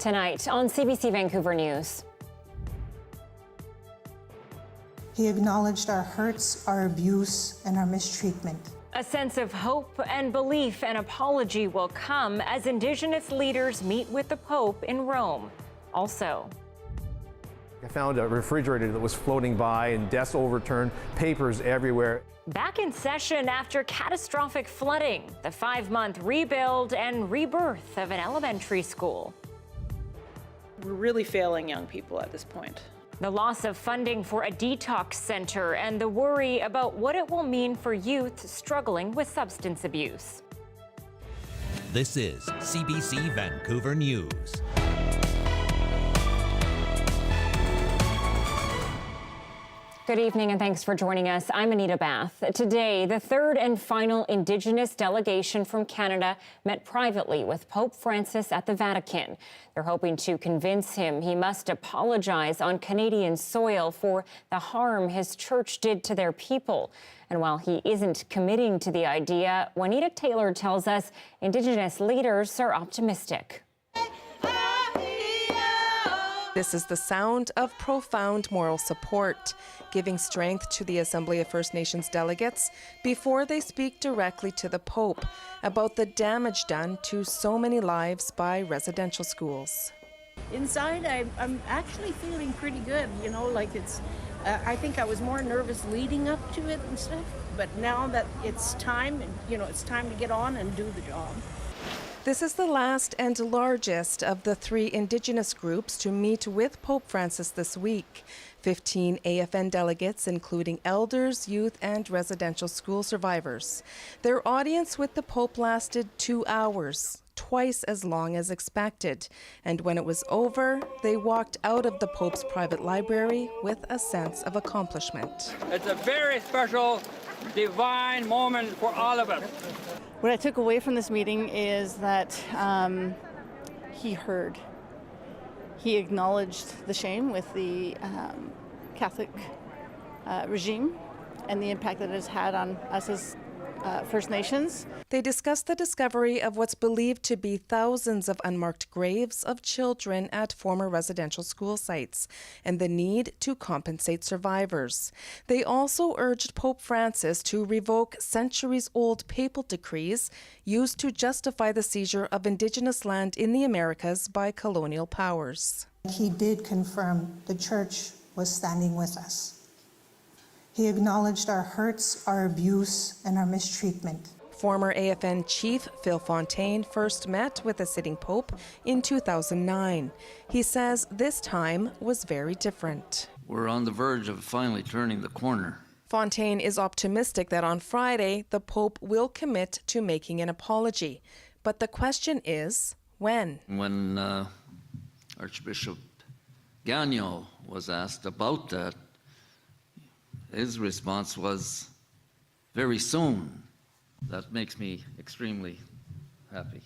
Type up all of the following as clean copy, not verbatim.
Tonight on CBC Vancouver News. He acknowledged our hurts, our abuse, and our mistreatment. A sense of hope and belief and apology will come as Indigenous leaders meet with the Pope in Rome. Also, I found a refrigerator that was floating by and desks overturned, papers everywhere. back in session after catastrophic flooding, the 5-month rebuild and rebirth of an elementary school. We're really failing young people at this point. The loss of funding for a detox center and the worry about what it will mean for youth struggling with substance abuse. This is CBC Vancouver News. Good evening and thanks for joining us. I'm Anita Bathe. Today, the third and final Indigenous delegation from Canada met privately with Pope Francis at the Vatican. They're hoping to convince him he must apologize on Canadian soil for the harm his church did to their people. And while he isn't committing to the idea, Anita Taylor tells us Indigenous leaders are optimistic. This is the sound of profound moral support, giving strength to the Assembly of First Nations delegates before they speak directly to the Pope about the damage done to so many lives by residential schools. Inside, I'm actually feeling pretty good, like it's, I think I was more nervous leading up to it and stuff, but now that it's time, and it's time to get on and do the job. This is the last and largest of the 3 Indigenous groups to meet with Pope Francis this week. 15 AFN delegates, including elders, youth, and residential school survivors. Their audience with the Pope lasted 2 hours, twice as long as expected. And when it was over, they walked out of the Pope's private library with a sense of accomplishment. It's a very special, divine moment for all of us. What I took away from this meeting is that he heard. He acknowledged the shame with the Catholic regime and the impact that it has had on us as First Nations. They discussed the discovery of what's believed to be thousands of unmarked graves of children at former residential school sites and the need to compensate survivors. They also urged Pope Francis to revoke centuries-old papal decrees used to justify the seizure of Indigenous land in the Americas by colonial powers. He did confirm the church was standing with us. He acknowledged our hurts, our abuse, and our mistreatment. Former AFN chief Phil Fontaine first met with the sitting pope in 2009. He says this time was very different. We're on the verge of finally turning the corner. Fontaine is optimistic that on Friday the pope will commit to making an apology. But the question is, when? When Archbishop Gagnon was asked about that, his response was, very soon. That makes me extremely happy.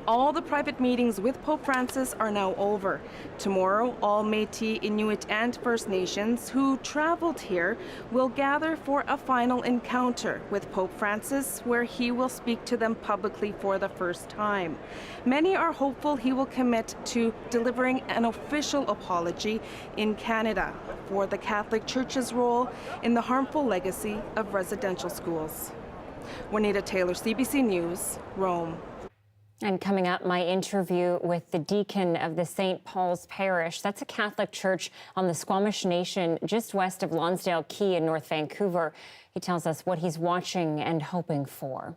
All the private meetings with Pope Francis are now over. Tomorrow, all Métis, Inuit, and First Nations who traveled here will gather for a final encounter with Pope Francis, where he will speak to them publicly for the first time. Many are hopeful he will commit to delivering an official apology in Canada for the Catholic Church's role in the harmful legacy of residential schools. Anita Taylor, CBC News, Rome. And coming up, my interview with the deacon of the St. Paul's Parish. That's a Catholic church on the Squamish Nation, just west of Lonsdale Quay in North Vancouver. He tells us what he's watching and hoping for.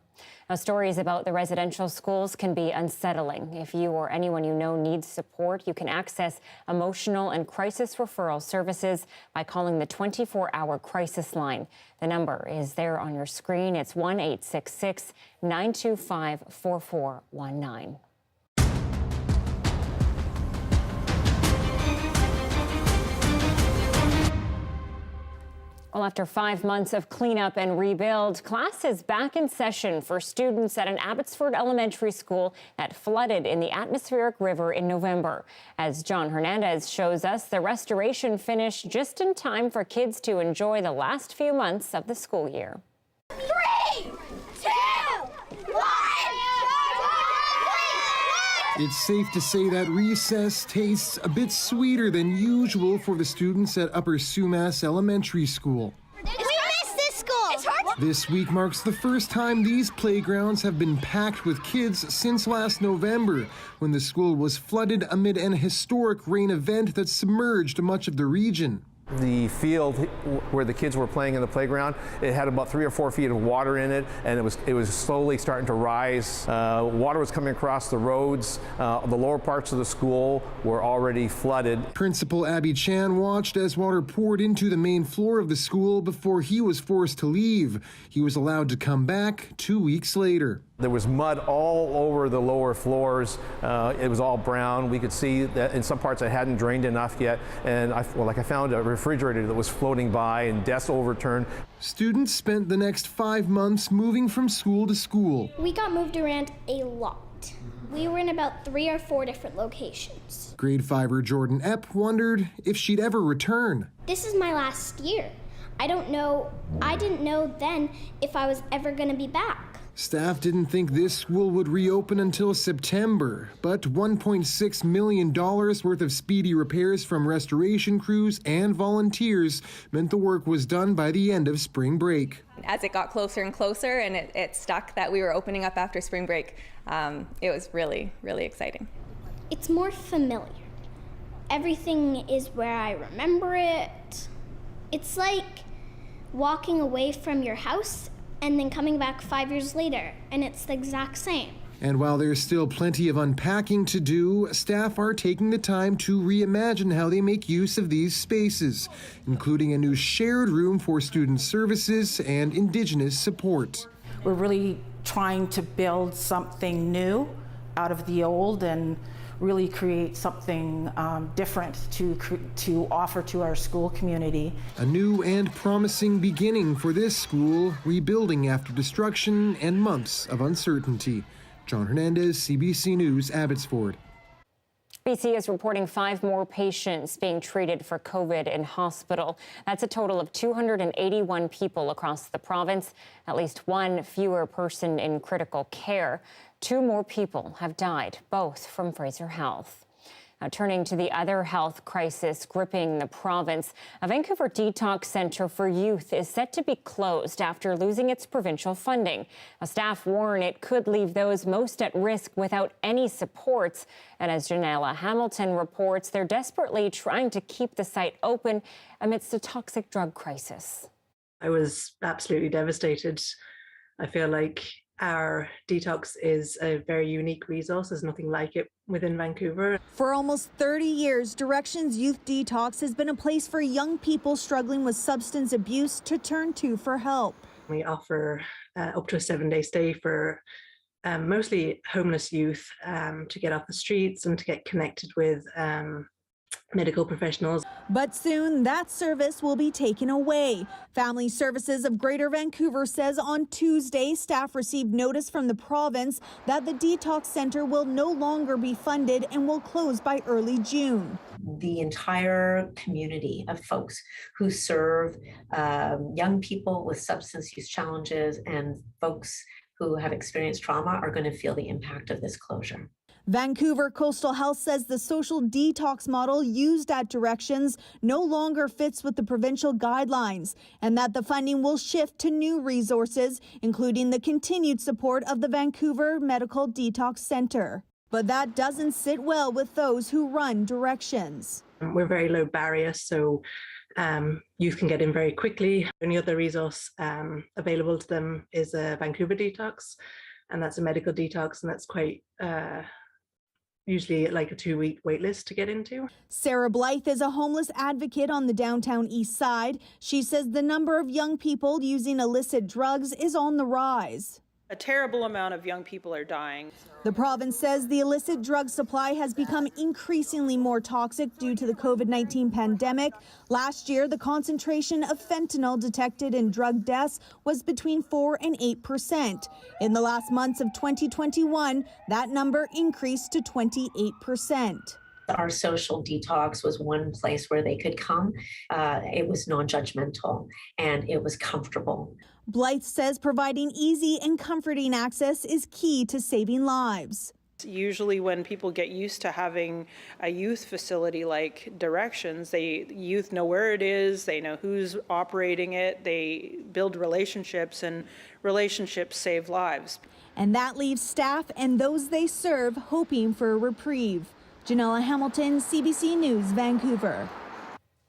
Now, stories about the residential schools can be unsettling. If you or anyone you know needs support, you can access emotional and crisis referral services by calling the 24-hour crisis line. The number is there on your screen. It's 1-866-925-4419. Well, after 5 months of cleanup and rebuild, class is back in session for students at an Abbotsford elementary school that flooded in the atmospheric river in November. As John Hernandez shows us, the restoration finished just in time for kids to enjoy the last few months of the school year. 3, 2, 1! It's safe to say that recess tastes a bit sweeter than usual for the students at Upper Sumas Elementary School. We missed this school! It's hard. This week marks the first time these playgrounds have been packed with kids since last November, when the school was flooded amid an historic rain event that submerged much of the region. The field where the kids were playing in the playground, it had about 3 or 4 feet of water in it, and it was slowly starting to rise. Water was coming across the roads. The lower parts of the school were already flooded. Principal Abby Chan watched as water poured into the main floor of the school before he was forced to leave. He was allowed to come back 2 weeks later. There was mud all over the lower floors. It was all brown. We could see that in some parts it hadn't drained enough yet. And I found a refrigerator that was floating by and desks overturned. Students spent the next 5 months moving from school to school. We got moved around a lot. We were in about 3 or 4 different locations. Grade 5er Jordan Epp wondered if she'd ever return. This is my last year. I didn't know then if I was ever going to be back. Staff didn't think this school would reopen until September, but $1.6 million worth of speedy repairs from restoration crews and volunteers meant the work was done by the end of spring break. As it got closer and closer and it stuck that we were opening up after spring break, it was really, really exciting. It's more familiar. Everything is where I remember it. It's like walking away from your house and then coming back 5 years later, and it's the exact same. And while there's still plenty of unpacking to do, staff are taking the time to reimagine how they make use of these spaces, including a new shared room for student services and Indigenous support. We're really trying to build something new out of the old and really create something different to offer to our school community. A new and promising beginning for this school, rebuilding after destruction and months of uncertainty. John Hernandez, CBC News, Abbotsford. BC is reporting 5 more patients being treated for COVID in hospital. That's a total of 281 people across the province, at least 1 fewer person in critical care. 2 more people have died, both from Fraser Health. Now, turning to the other health crisis gripping the province, a Vancouver detox centre for youth is set to be closed after losing its provincial funding. Now, staff warn it could leave those most at risk without any supports. And as Janella Hamilton reports, they're desperately trying to keep the site open amidst a toxic drug crisis. I was absolutely devastated. I feel like our detox is a very unique resource. There's nothing like it within Vancouver. For almost 30 years, Directions Youth Detox has been a place for young people struggling with substance abuse to turn to for help. We offer up to a 7-day stay for mostly homeless youth to get off the streets and to get connected with medical professionals. But soon that service will be taken away. Family Services of Greater Vancouver says on Tuesday, staff received notice from the province that the detox center will no longer be funded and will close by early June. The entire community of folks who serve young people with substance use challenges and folks who have experienced trauma are going to feel the impact of this closure. Vancouver Coastal Health says the social detox model used at Directions no longer fits with the provincial guidelines and that the funding will shift to new resources, including the continued support of the Vancouver Medical Detox Centre. But that doesn't sit well with those who run Directions. We're very low barrier, so youth can get in very quickly. The only other resource available to them is a Vancouver detox, and that's a medical detox, and that's quite usually like a 2-week wait list to get into. Sarah Blythe is a homeless advocate on the downtown east side. She says the number of young people using illicit drugs is on the rise. A terrible amount of young people are dying. The province says the illicit drug supply has become increasingly more toxic due to the COVID-19 pandemic. Last year, the concentration of fentanyl detected in drug deaths was between 4 and 8%. In the last months of 2021, that number increased to 28%. Our social detox was one place where they could come. It was non-judgmental and it was comfortable. Blythe says providing easy and comforting access is key to saving lives. Usually when people get used to having a youth facility like Directions, youth know where it is, they know who's operating it, they build relationships, and relationships save lives. And that leaves staff and those they serve hoping for a reprieve. Janella Hamilton, CBC News, Vancouver.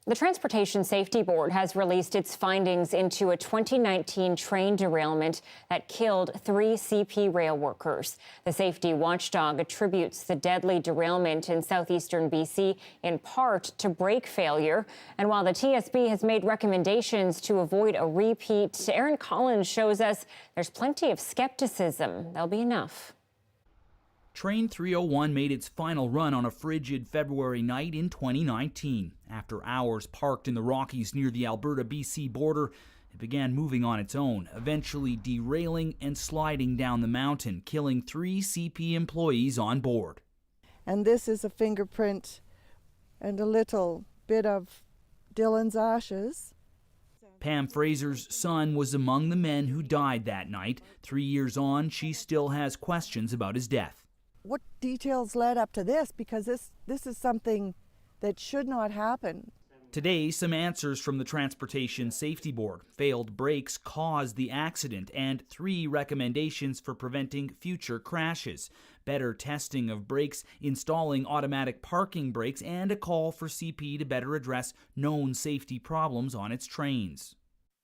The Transportation Safety Board has released its findings into a 2019 train derailment that killed 3 CP rail workers. The safety watchdog attributes the deadly derailment in southeastern BC in part to brake failure. And while the TSB has made recommendations to avoid a repeat, Aaron Collins shows us there's plenty of skepticism. There'll be enough. Train 301 made its final run on a frigid February night in 2019. After hours parked in the Rockies near the Alberta-BC border, it began moving on its own, eventually derailing and sliding down the mountain, killing 3 CP employees on board. And this is a fingerprint and a little bit of Dylan's ashes. Pam Fraser's son was among the men who died that night. 3 years on, she still has questions about his death. What details led up to this? Because this is something that should not happen. Today, some answers from the Transportation Safety Board. Failed brakes caused the accident, and 3 recommendations for preventing future crashes. Better testing of brakes, installing automatic parking brakes, and a call for CP to better address known safety problems on its trains.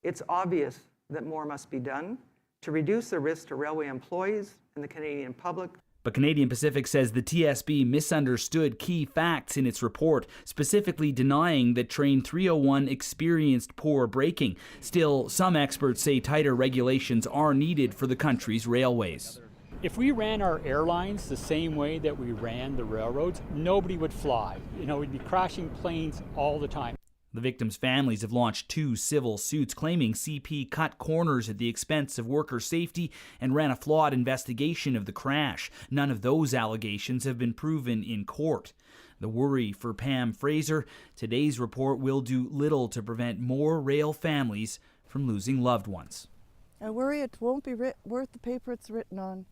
It's obvious that more must be done to reduce the risk to railway employees and the Canadian public. But Canadian Pacific says the TSB misunderstood key facts in its report, specifically denying that Train 301 experienced poor braking. Still, some experts say tighter regulations are needed for the country's railways. If we ran our airlines the same way that we ran the railroads, nobody would fly. We'd be crashing planes all the time. The victims' families have launched 2 civil suits claiming CP cut corners at the expense of worker safety and ran a flawed investigation of the crash. None of those allegations have been proven in court. The worry for Pam Fraser, today's report will do little to prevent more rail families from losing loved ones. I worry it won't be worth the paper it's written on.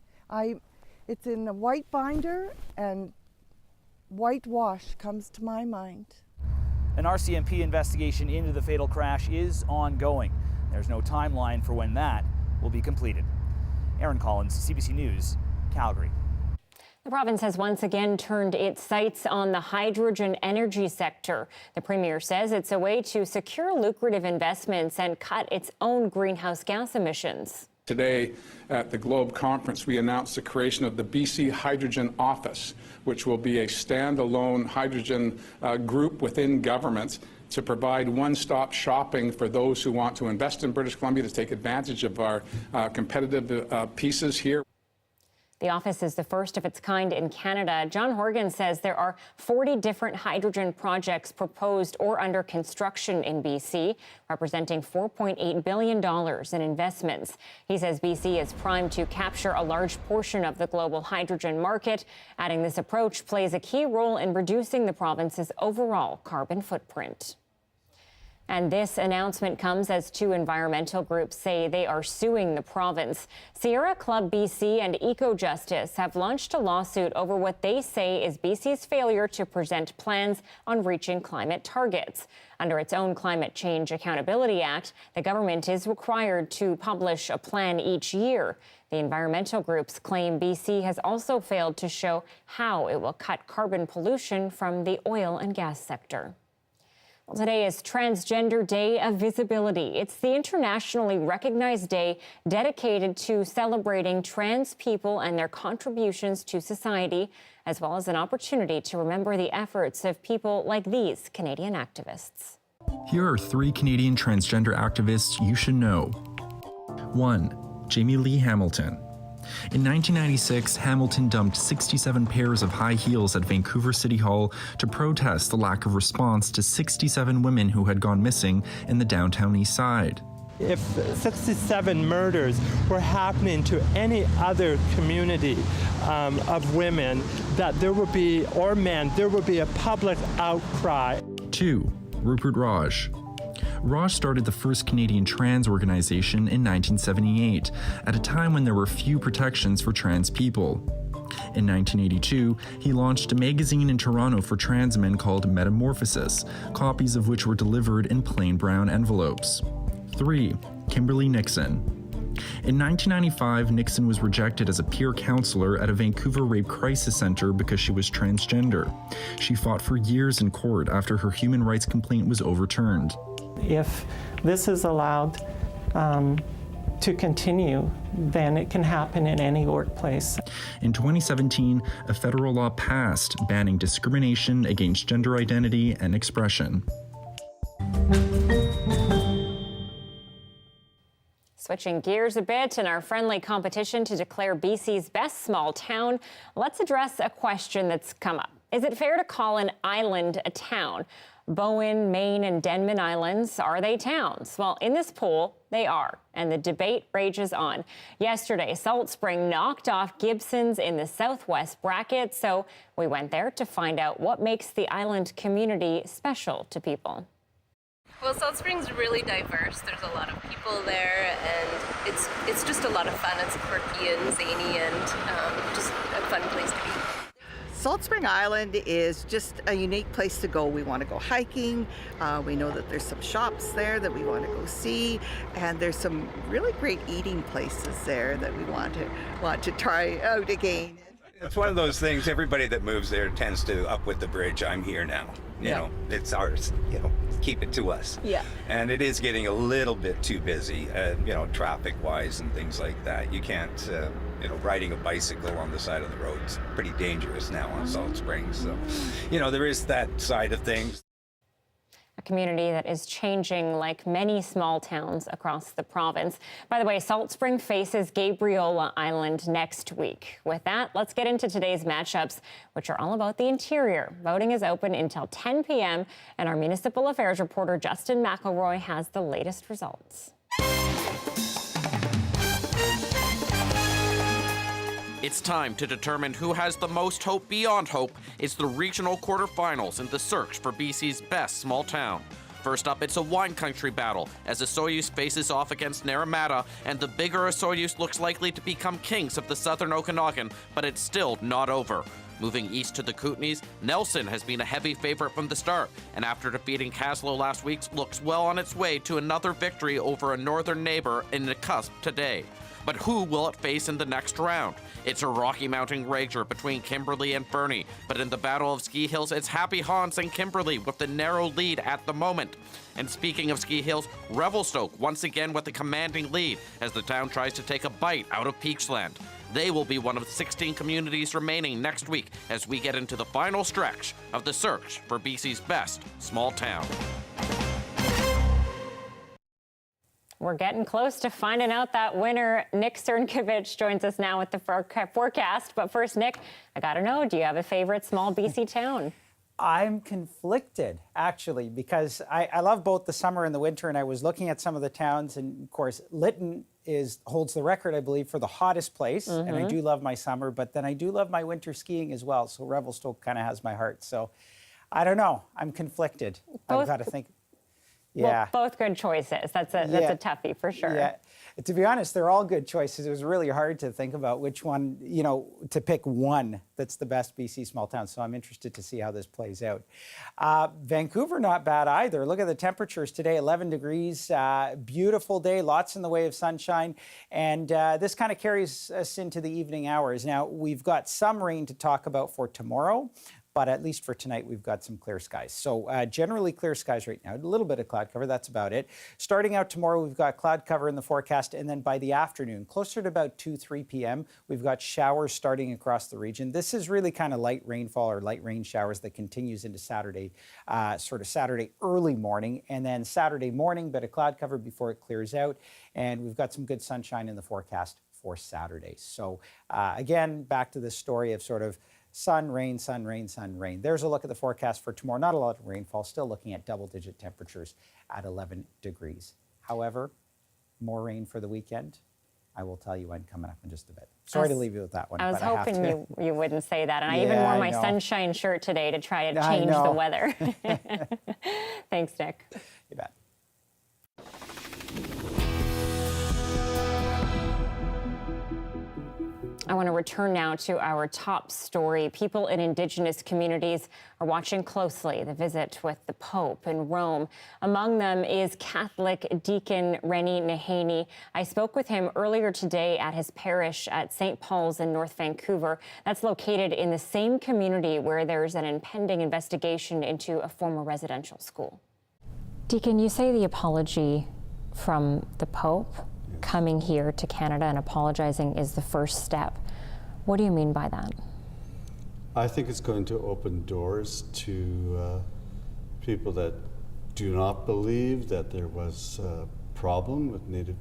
It's in a white binder, and whitewash comes to my mind. An RCMP investigation into the fatal crash is ongoing. There's no timeline for when that will be completed. Aaron Collins, CBC News, Calgary. The province has once again turned its sights on the hydrogen energy sector. The Premier says it's a way to secure lucrative investments and cut its own greenhouse gas emissions. Today at the Globe Conference, we announced the creation of the BC Hydrogen Office, which will be a standalone hydrogen group within government to provide one-stop shopping for those who want to invest in British Columbia, to take advantage of our competitive pieces here. The office is the first of its kind in Canada. John Horgan says there are 40 different hydrogen projects proposed or under construction in BC, representing $4.8 billion in investments. He says BC is primed to capture a large portion of the global hydrogen market, adding this approach plays a key role in reducing the province's overall carbon footprint. And this announcement comes as 2 environmental groups say they are suing the province. Sierra Club BC and EcoJustice have launched a lawsuit over what they say is BC's failure to present plans on reaching climate targets. Under its own Climate Change Accountability Act, the government is required to publish a plan each year. The environmental groups claim BC has also failed to show how it will cut carbon pollution from the oil and gas sector. Well, today is Transgender Day of Visibility. It's the internationally recognized day dedicated to celebrating trans people and their contributions to society, as well as an opportunity to remember the efforts of people like these Canadian activists. Here are 3 Canadian transgender activists you should know. 1. Jamie Lee Hamilton. In 1996, Hamilton dumped 67 pairs of high heels at Vancouver City Hall to protest the lack of response to 67 women who had gone missing in the downtown east side. If 67 murders were happening to any other community of women, that there would be, or men, there would be a public outcry. 2. Rupert Raj. Raj started the first Canadian trans organization in 1978, at a time when there were few protections for trans people. In 1982, he launched a magazine in Toronto for trans men called Metamorphosis, copies of which were delivered in plain brown envelopes. 3. Kimberly Nixon. In 1995, Nixon was rejected as a peer counselor at a Vancouver rape crisis center because she was transgender. She fought for years in court after her human rights complaint was overturned. If this is allowed to continue, then it can happen in any workplace. In 2017, a federal law passed banning discrimination against gender identity and expression. Switching gears a bit in our friendly competition to declare BC's best small town, let's address a question that's come up. Is it fair to call an island a town? Bowen, Maine, and Denman Islands, are they towns? Well, in this poll, they are, and the debate rages on. Yesterday, Salt Spring knocked off Gibson's in the southwest bracket, so we went there to find out what makes the island community special to people. Well, Salt Spring's really diverse. There's a lot of people there, and it's just a lot of fun. It's quirky and zany and just a fun place to be. Salt Spring Island is just a unique place to go. We want to go hiking. We know that there's some shops there that we want to go see, and there's some really great eating places there that we want to try out again. It's one of those things, everybody that moves there tends to up with the bridge, I'm here now. You know, it's ours, keep it to us. Yeah. And it is getting a little bit too busy, traffic-wise and things like that. You can't, riding a bicycle on the side of the road is pretty dangerous now on Salt Springs. So, there is that side of things. A community that is changing like many small towns across the province. By the way, Salt Spring faces Gabriola Island next week. With that, let's get into today's matchups, which are all about the interior. Voting is open until 10 p.m., and our municipal affairs reporter Justin McElroy has the latest results. It's time to determine who has the most hope beyond hope. It's the regional quarterfinals in the search for BC's best small town. First up, it's a wine country battle as Osoyoos faces off against Naramata, and the bigger Osoyoos looks likely to become kings of the southern Okanagan, but it's still not over. Moving east to the Kootenays, Nelson has been a heavy favorite from the start, and after defeating Caslow last week, looks well on its way to another victory over a northern neighbor in the cusp today. But who will it face in the next round? It's a Rocky Mountain rager between Kimberley and Fernie, but in the Battle of Ski Hills, it's Happy Hans and Kimberley with the narrow lead at the moment. And speaking of Ski Hills, Revelstoke once again with the commanding lead as the town tries to take a bite out of Peachland. They will be one of 16 communities remaining next week as we get into the final stretch of the search for BC's best small town. We're getting close to finding out that winner. Nick Czernkovich joins us now with the forecast. But first, Nick, I got to know, do you have a favorite small BC town? I'm conflicted, actually, because I love both the summer and the winter, and I was looking at some of the towns, and of course, Lytton holds the record, I believe, for the hottest place, and I do love my summer, but then I do love my winter skiing as well, so Revelstoke kind of has my heart. So I don't know. I'm conflicted. I've got to think. Yeah. Well, both good choices. That's a toughie for sure. Yeah. To be honest, they're all good choices. It was really hard to think about which one, to pick one that's the best BC small town. So I'm interested to see how this plays out. Vancouver, not bad either. Look at the temperatures today, 11 degrees, beautiful day, lots in the way of sunshine. And this kind of carries us into the evening hours. Now, we've got some rain to talk about for tomorrow. But at least for tonight, we've got some clear skies. So generally clear skies right now, a little bit of cloud cover, that's about it. Starting out tomorrow, we've got cloud cover in the forecast, and then by the afternoon, closer to about 2-3 p.m., we've got showers starting across the region. This is really kind of light rainfall or light rain showers that continues into Saturday, sort of Saturday early morning, and then Saturday morning, bit of cloud cover before it clears out, and we've got some good sunshine in the forecast for Saturday. So again, back to this story of sort of sun, rain, sun, rain, sun, rain. There's a look at the forecast for tomorrow. Not a lot of rainfall, still looking at double-digit temperatures at 11 degrees. However, more rain for the weekend. I will tell you when coming up in just a bit. Sorry to leave you with that one. I was hoping you wouldn't say that. And I even wore my sunshine shirt today to try to change the weather. Thanks, Nick. You bet. I want to return now to our top story. People in Indigenous communities are watching closely the visit with the Pope in Rome. Among them is Catholic Deacon Rennie Nahaney. I spoke with him earlier today at his parish at St. Paul's in North Vancouver. That's located in the same community where there's an impending investigation into a former residential school. Deacon, you say the apology from the Pope coming here to Canada and apologizing is the first step. What do you mean by that? I think it's going to open doors to people that do not believe that there was a problem with Native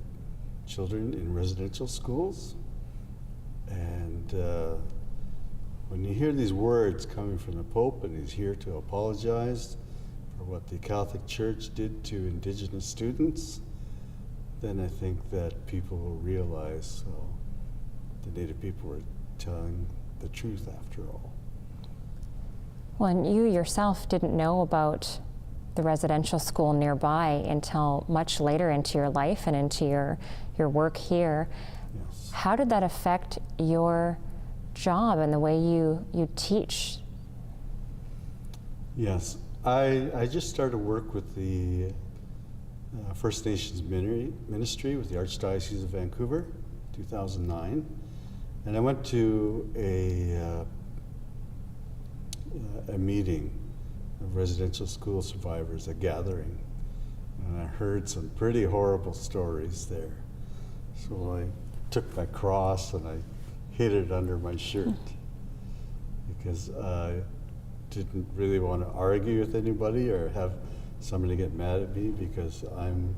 children in residential schools. And when you hear these words coming from the Pope, and he's here to apologize for what the Catholic Church did to Indigenous students, then I think that people will realize the Native people were telling the truth after all. Well, and you yourself didn't know about the residential school nearby until much later into your life and into your work here. Yes. How did that affect your job and the way you teach? Yes, I just started work with the First Nations Ministry with the Archdiocese of Vancouver, 2009, and I went to a meeting of residential school survivors, a gathering, and I heard some pretty horrible stories there. So I took my cross and I hid it under my shirt because I didn't really want to argue with anybody or have somebody get mad at me because I'm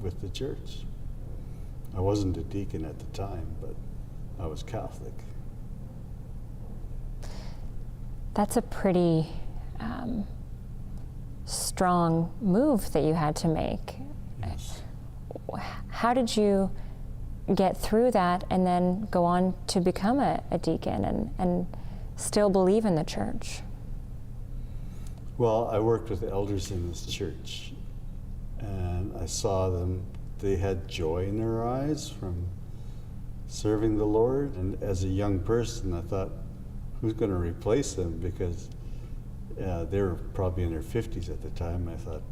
with the church. I wasn't a deacon at the time, but I was Catholic. That's a pretty strong move that you had to make. Yes. How did you get through that and then go on to become a deacon and still believe in the church? Well, I worked with elders in this church, and I saw them, they had joy in their eyes from serving the Lord. And as a young person, I thought, who's going to replace them? Because they were probably in their 50s at the time. I thought,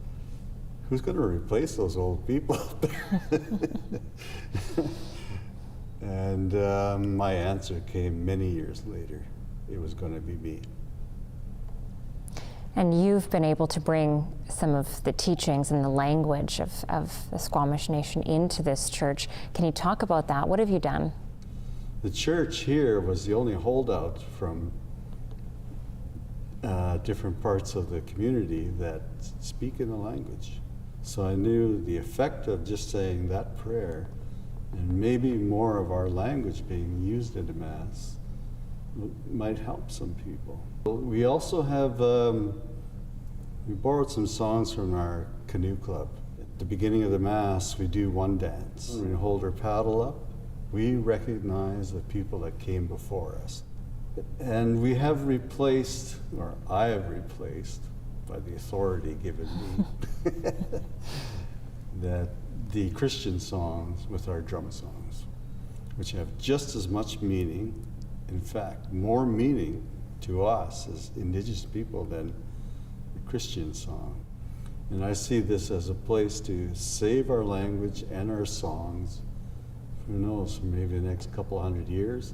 who's going to replace those old people out there? And my answer came many years later. It was going to be me. And you've been able to bring some of the teachings and the language of the Squamish Nation into this church. Can you talk about that? What have you done? The church here was the only holdout from different parts of the community that speak in the language. So I knew the effect of just saying that prayer and maybe more of our language being used in the Mass might help some people. We also have, we borrowed some songs from our canoe club. At the beginning of the Mass, we do one dance. When we hold our paddle up, we recognize the people that came before us. And we have replaced, or I have replaced, by the authority given me, that the Christian songs with our drum songs, which have just as much meaning, in fact, more meaning to us as Indigenous people than the Christian song. And I see this as a place to save our language and our songs, who knows, for maybe the next couple hundred years,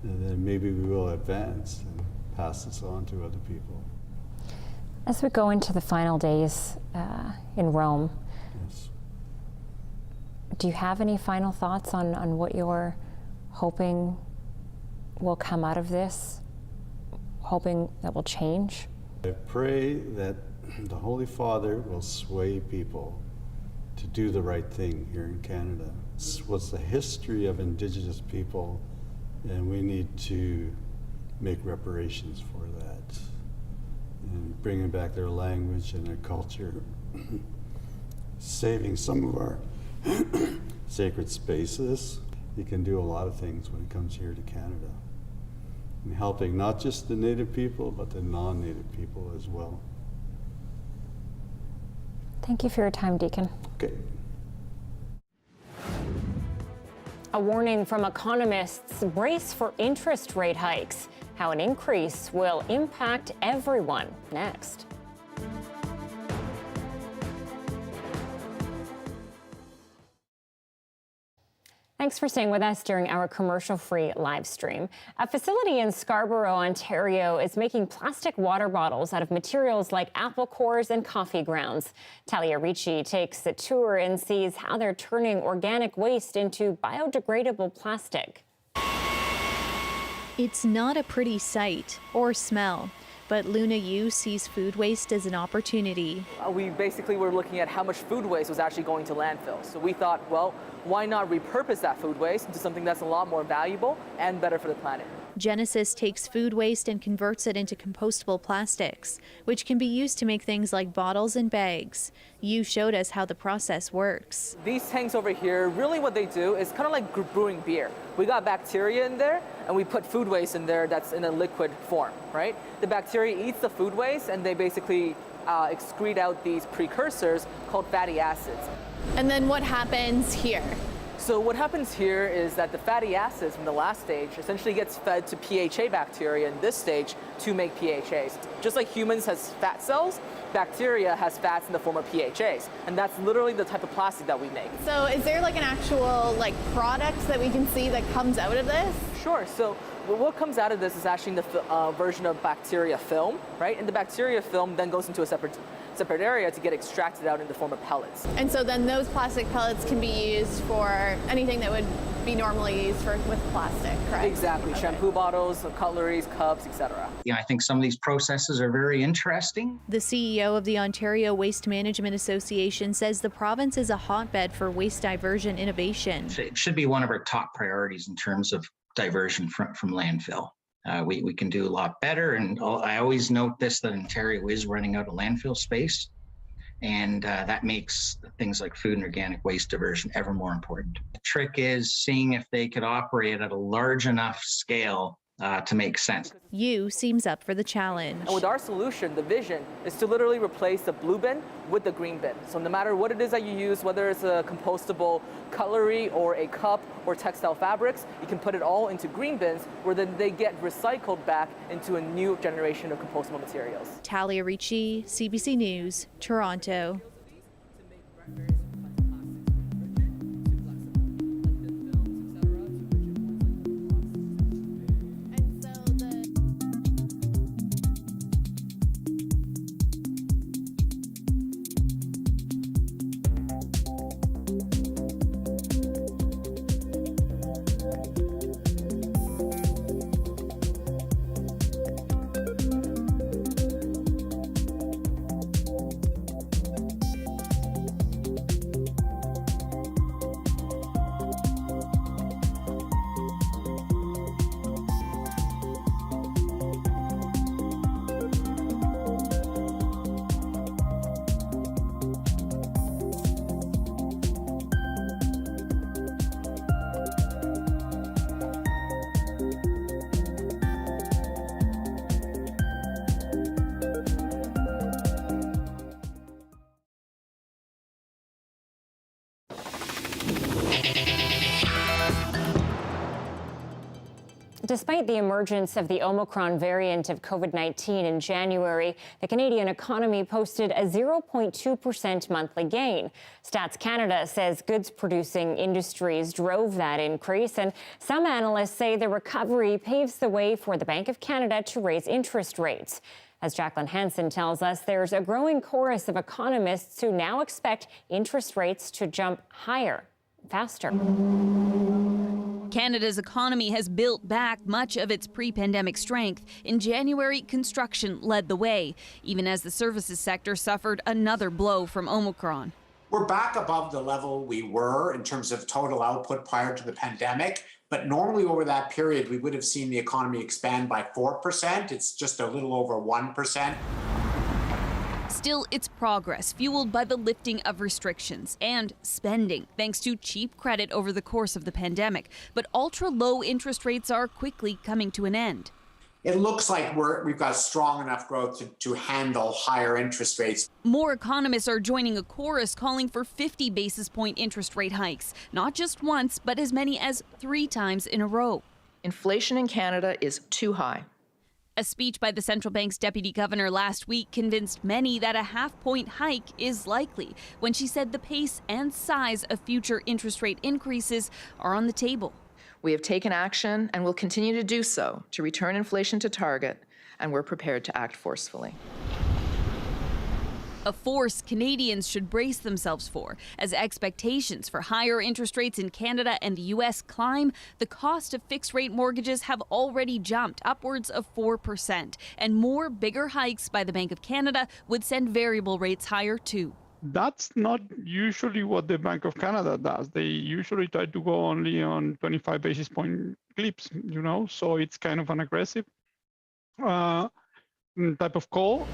and then maybe we will advance and pass this on to other people. As we go into the final days in Rome, yes. Do you have any final thoughts on what you're hoping will come out of this, hoping that will change? I pray that the Holy Father will sway people to do the right thing here in Canada. This was the history of Indigenous people, and we need to make reparations for that and bringing back their language and their culture, saving some of our sacred spaces. You can do a lot of things when it comes here to Canada, and helping not just the Native people, but the non-Native people as well. Thank you for your time, Deacon. Okay. A warning from economists: brace for interest rate hikes. How an increase will impact everyone. Next. Thanks for staying with us during our commercial-free live stream. A facility in Scarborough, Ontario is making plastic water bottles out of materials like apple cores and coffee grounds. Talia Ricci takes a tour and sees how they're turning organic waste into biodegradable plastic. It's not a pretty sight or smell, but Luna Yu sees food waste as an opportunity. We basically were looking at how much food waste was actually going to landfill. So we thought, well, why not repurpose that food waste into something that's a lot more valuable and better for the planet? Genesis takes food waste and converts it into compostable plastics, which can be used to make things like bottles and bags. Yu showed us how the process works. These tanks over here, really what they do is kind of like brewing beer. We got bacteria in there, and we put food waste in there that's in a liquid form, right? The bacteria eats the food waste, and they basically excrete out these precursors called fatty acids. And then what happens here? So what happens here is that the fatty acids from the last stage essentially gets fed to PHA bacteria in this stage to make PHAs. Just like humans has fat cells, bacteria has fats in the form of PHAs. And that's literally the type of plastic that we make. So is there like an actual product that we can see that comes out of this? Sure. So what comes out of this is actually the version of bacteria film, right? And the bacteria film then goes into a separate area to get extracted out in the form of pellets. And so then those plastic pellets can be used for anything that would be normally used with plastic, correct? Exactly. Okay. Shampoo bottles, cutleries, cups, etc. I think some of these processes are very interesting. The CEO of the Ontario Waste Management Association says the province is a hotbed for waste diversion innovation. It should be one of our top priorities in terms of diversion from landfill. We can do a lot better, and I always note this, that Ontario is running out of landfill space, and that makes things like food and organic waste diversion ever more important. The trick is seeing if they could operate at a large enough scale to make sense. Yu seems up for the challenge. And with our solution, the vision is to literally replace the blue bin with the green bin. So no matter what it is that you use, whether it's a compostable cutlery or a cup or textile fabrics, you can put it all into green bins where then they get recycled back into a new generation of compostable materials. Talia Ricci, CBC News, Toronto. Despite the emergence of the Omicron variant of COVID-19 in January, the Canadian economy posted a 0.2% monthly gain. Stats Canada says goods-producing industries drove that increase, and some analysts say the recovery paves the way for the Bank of Canada to raise interest rates. As Jacqueline Hansen tells us, there's a growing chorus of economists who now expect interest rates to jump higher, faster. Canada's economy has built back much of its pre-pandemic strength. In January, construction led the way, even as the services sector suffered another blow from Omicron. We're back above the level we were in terms of total output prior to the pandemic, but normally over that period, we would have seen the economy expand by 4%. It's just a little over 1%. Still, it's progress fueled by the lifting of restrictions and spending, thanks to cheap credit over the course of the pandemic. But ultra-low interest rates are quickly coming to an end. it looks like we've got strong enough growth to handle higher interest rates. More economists are joining a chorus calling for 50 basis point interest rate hikes, not just once, but as many as 3 times in a row. Inflation in Canada is too high. A speech by the central bank's deputy governor last week convinced many that a half-point hike is likely when she said the pace and size of future interest rate increases are on the table. We have taken action and will continue to do so to return inflation to target, and we're prepared to act forcefully. A force Canadians should brace themselves for. As expectations for higher interest rates in Canada and the U.S. climb, the cost of fixed-rate mortgages have already jumped upwards of 4%. And more bigger hikes by the Bank of Canada would send variable rates higher too. That's not usually what the Bank of Canada does. They usually try to go only on 25 basis point clips, so it's kind of an aggressive type of call.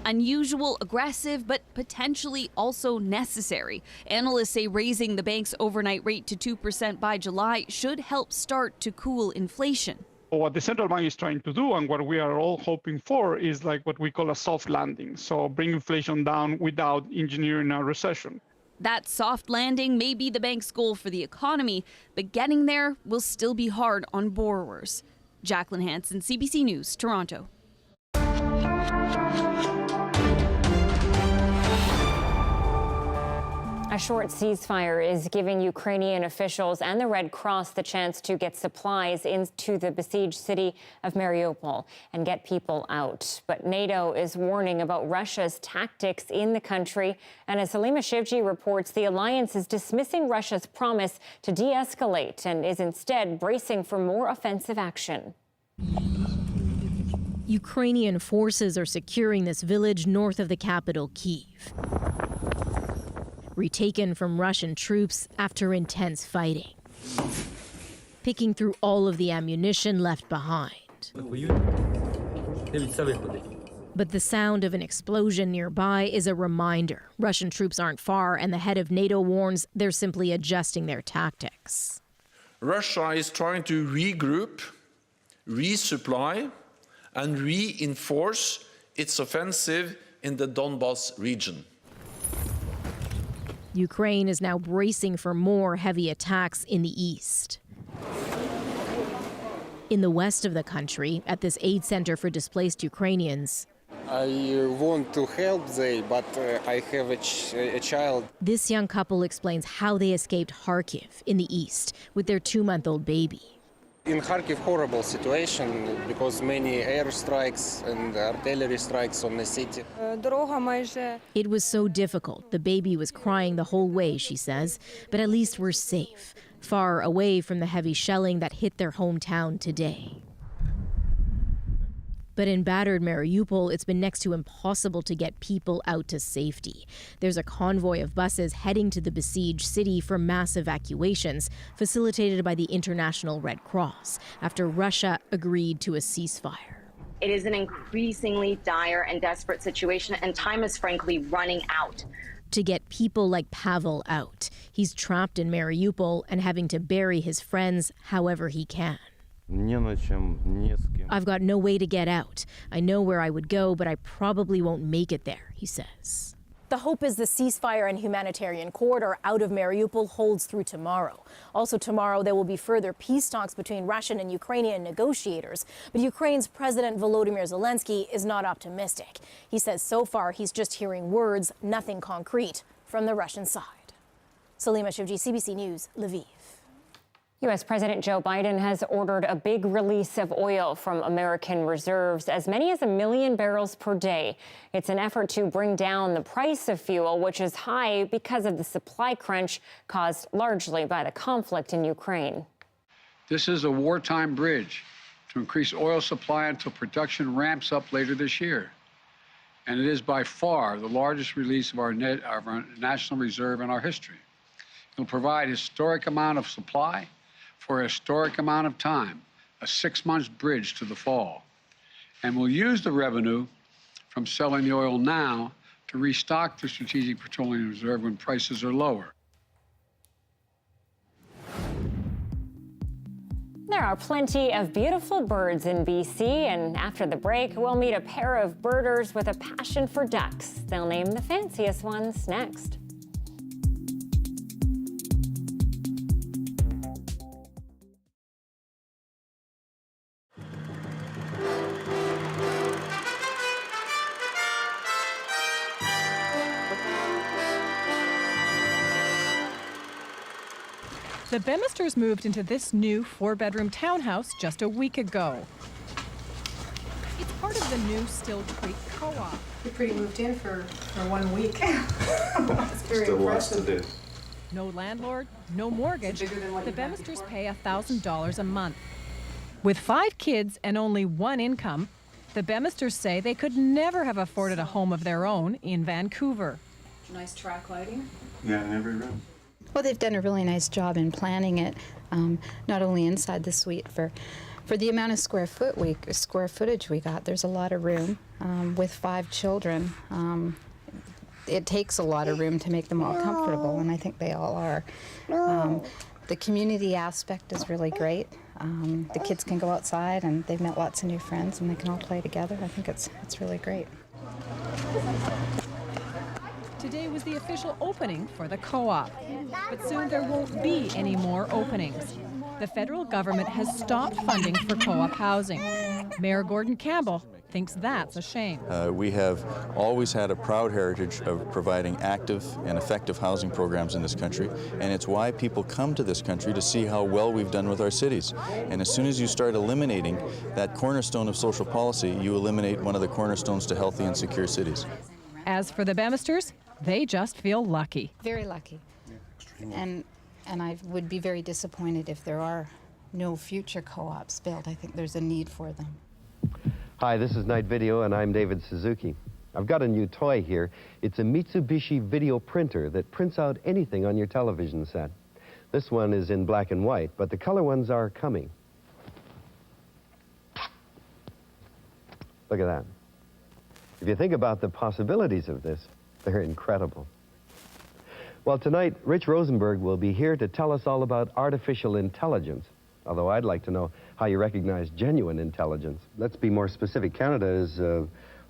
Unusual, aggressive, but potentially also necessary. Analysts say raising the bank's overnight rate to 2% by July should help start to cool inflation. What the central bank is trying to do, and what we are all hoping for, is like what we call a soft landing. So bring inflation down without engineering a recession. That soft landing may be the bank's goal for the economy, but getting there will still be hard on borrowers. Jacqueline Hansen, CBC News, Toronto. A short ceasefire is giving Ukrainian officials and the Red Cross the chance to get supplies into the besieged city of Mariupol and get people out. But NATO is warning about Russia's tactics in the country. And as Salima Shivji reports, the alliance is dismissing Russia's promise to de-escalate and is instead bracing for more offensive action. Ukrainian forces are securing this village north of the capital, Kyiv, retaken from Russian troops after intense fighting, picking through all of the ammunition left behind. But the sound of an explosion nearby is a reminder Russian troops aren't far, and the head of NATO warns they're simply adjusting their tactics. Russia is trying to regroup, resupply, and reinforce its offensive in the Donbas region. Ukraine is now bracing for more heavy attacks in the east. In the west of the country, at this aid center for displaced Ukrainians, I want to help them, but I have a child. This young couple explains how they escaped Kharkiv in the east with their 2-month-old baby. In Kharkiv, horrible situation because many airstrikes and artillery strikes on the city. It was so difficult. The baby was crying the whole way, she says. But at least we're safe, far away from the heavy shelling that hit their hometown today. But in battered Mariupol, it's been next to impossible to get people out to safety. There's a convoy of buses heading to the besieged city for mass evacuations, facilitated by the International Red Cross, after Russia agreed to a ceasefire. It is an increasingly dire and desperate situation, and time is frankly running out. To get people like Pavel out. He's trapped in Mariupol and having to bury his friends however he can. I've got no way to get out. I know where I would go, but I probably won't make it there, he says. The hope is the ceasefire and humanitarian corridor out of Mariupol holds through tomorrow. Also tomorrow, there will be further peace talks between Russian and Ukrainian negotiators. But Ukraine's President Volodymyr Zelensky is not optimistic. He says so far he's just hearing words, nothing concrete from the Russian side. Salima Shivji, CBC News, Lviv. U.S. President Joe Biden has ordered a big release of oil from American reserves, as many as 1 million barrels per day. It's an effort to bring down the price of fuel, which is high because of the supply crunch caused largely by the conflict in Ukraine. This is a wartime bridge to increase oil supply until production ramps up later this year. And it is by far the largest release of our national reserve in our history. It will provide a historic amount of supply for a historic amount of time, a 6-month bridge to the fall. And we'll use the revenue from selling the oil now to restock the Strategic Petroleum Reserve when prices are lower. there are plenty of beautiful birds in BC, and after the break, we'll meet a pair of birders with a passion for ducks. They'll name the fanciest ones next. The Bemisters moved into this new 4-bedroom townhouse just a week ago. It's part of the new Still Creek Co-op. You pretty moved in for 1 week. That's very Still lots impressive. to do. No landlord, no mortgage. Bigger than what The you had Bemisters before? pay $1,000 a month. With 5 kids and only one income, the Bemisters say they could never have afforded a home of their own in Vancouver. Nice track lighting. Yeah, in every room. Well, they've done a really nice job in planning it, not only inside the suite for the amount of square footage we got. There's a lot of room with 5 children. It takes a lot of room to make them all comfortable, and I think they all are. The community aspect is really great. The kids can go outside, and they've met lots of new friends, and they can all play together. I think it's really great. Today was the official opening for the co-op, but soon there won't be any more openings. The federal government has stopped funding for co-op housing. Mayor Gordon Campbell thinks that's a shame. We have always had a proud heritage of providing active and effective housing programs in this country, and it's why people come to this country to see how well we've done with our cities. And as soon as you start eliminating that cornerstone of social policy, you eliminate one of the cornerstones to healthy and secure cities. As for the Bemisters, they just feel lucky. Very lucky. And I would be very disappointed if there are no future co-ops built. I think there's a need for them. Hi, this is Night Video, and I'm David Suzuki. I've got a new toy here. It's a Mitsubishi video printer that prints out anything on your television set. This one is in black and white, but the color ones are coming. Look at that. If you think about the possibilities of this, they're incredible. Well, tonight, Rich Rosenberg will be here to tell us all about artificial intelligence, although I'd like to know how you recognize genuine intelligence. Let's be more specific. Canada is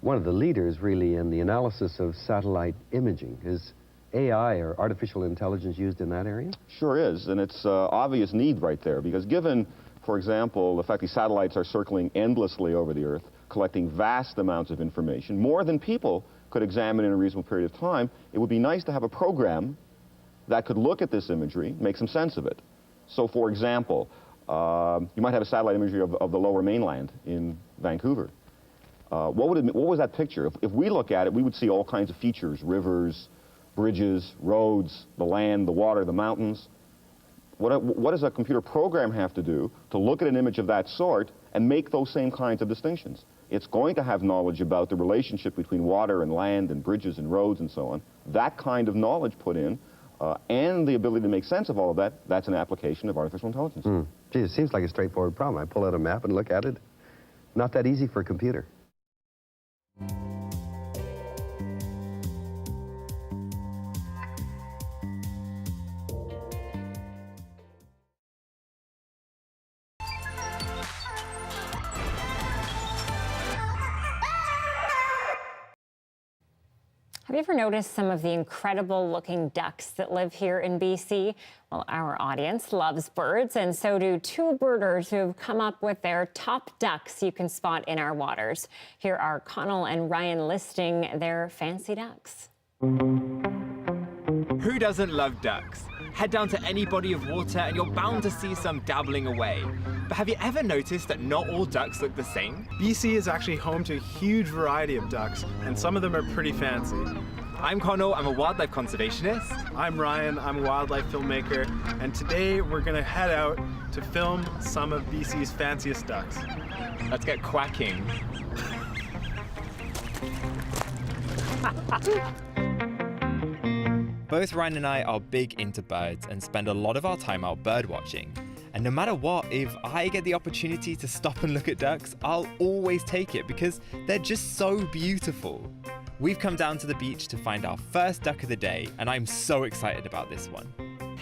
one of the leaders, really, in the analysis of satellite imaging. Is AI or artificial intelligence used in that area? Sure is, and it's obvious need right there, because given, for example, the fact these satellites are circling endlessly over the Earth, collecting vast amounts of information, more than people could examine in a reasonable period of time, it would be nice to have a program that could look at this imagery, make some sense of it. So, for example, you might have a satellite imagery of the Lower Mainland in Vancouver. What was that picture? If we look at it, we would see all kinds of features: rivers, bridges, roads, the land, the water, the mountains. What does a computer program have to do to look at an image of that sort and make those same kinds of distinctions? It's going to have knowledge about the relationship between water and land and bridges and roads and so on. That kind of knowledge put in, and the ability to make sense of all of that, that's an application of artificial intelligence. Gee, it seems like a straightforward problem. I pull out a map and look at it. Not that easy for a computer. Have you ever noticed some of the incredible looking ducks that live here in BC? Well, our audience loves birds, and so do 2 birders who have come up with their top ducks you can spot in our waters. Here are Connell and Ryan listing their fancy ducks. Who doesn't love ducks? Head down to any body of water and you're bound to see some dabbling away. But have you ever noticed that not all ducks look the same? BC is actually home to a huge variety of ducks, and some of them are pretty fancy. I'm Connell, I'm a wildlife conservationist. I'm Ryan, I'm a wildlife filmmaker, and today we're gonna head out to film some of BC's fanciest ducks. Let's get quacking. Both Ryan and I are big into birds and spend a lot of our time out bird watching. And no matter what, if I get the opportunity to stop and look at ducks, I'll always take it because they're just so beautiful. We've come down to the beach to find our first duck of the day, and I'm so excited about this one.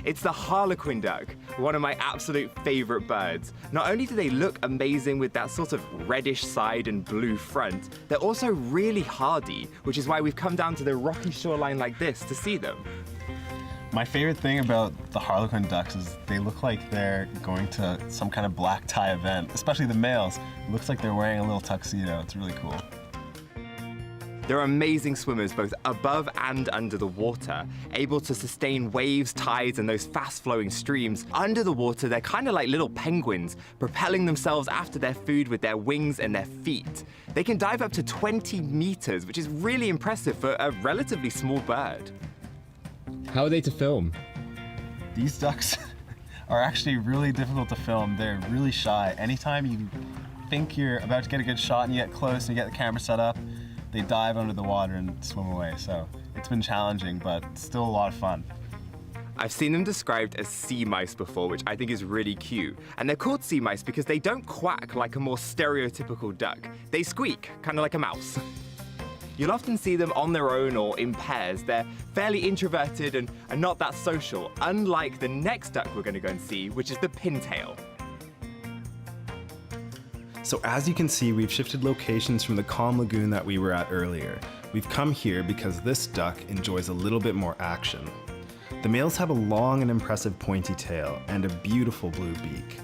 It's the harlequin duck, one of my absolute favorite birds. Not only do they look amazing with that sort of reddish side and blue front, they're also really hardy, which is why we've come down to the rocky shoreline like this to see them. My favorite thing about the harlequin ducks is they look like they're going to some kind of black tie event, especially the males. It looks like they're wearing a little tuxedo. It's really cool. They're amazing swimmers both above and under the water, able to sustain waves, tides, and those fast-flowing streams. Under the water, they're kind of like little penguins, propelling themselves after their food with their wings and their feet. They can dive up to 20 meters, which is really impressive for a relatively small bird. How are they to film? These ducks are actually really difficult to film. They're really shy. Anytime you think you're about to get a good shot and you get close and you get the camera set up, they dive under the water and swim away. So it's been challenging, but still a lot of fun. I've seen them described as sea mice before, which I think is really cute. And they're called sea mice because they don't quack like a more stereotypical duck. They squeak, kind of like a mouse. You'll often see them on their own or in pairs. They're fairly introverted and not that social, unlike the next duck we're going to go and see, which is the pintail. So as you can see, we've shifted locations from the calm lagoon that we were at earlier. We've come here because this duck enjoys a little bit more action. The males have a long and impressive pointy tail and a beautiful blue beak.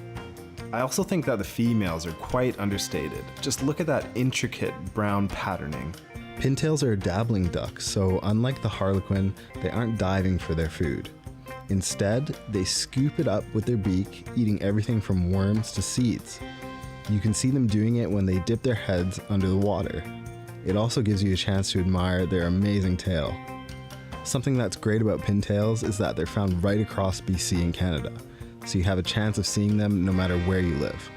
I also think that the females are quite understated. Just look at that intricate brown patterning. Pintails are a dabbling duck, so unlike the harlequin, they aren't diving for their food. Instead, they scoop it up with their beak, eating everything from worms to seeds. You can see them doing it when they dip their heads under the water. It also gives you a chance to admire their amazing tail. Something that's great about pintails is that they're found right across BC and Canada, so you have a chance of seeing them no matter where you live.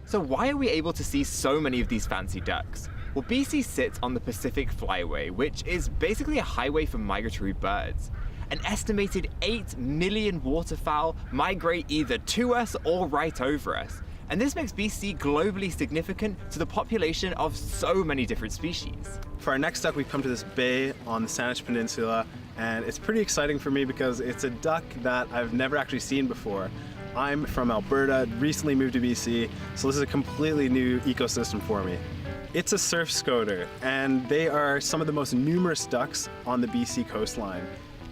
So why are we able to see so many of these fancy ducks? Well, BC sits on the Pacific Flyway, which is basically a highway for migratory birds. An estimated 8 million waterfowl migrate either to us or right over us. And this makes BC globally significant to the population of so many different species. For our next duck, we've come to this bay on the Saanich Peninsula, and it's pretty exciting for me because it's a duck that I've never actually seen before. I'm from Alberta, recently moved to BC, so this is a completely new ecosystem for me. It's a surf scoter, and they are some of the most numerous ducks on the BC coastline.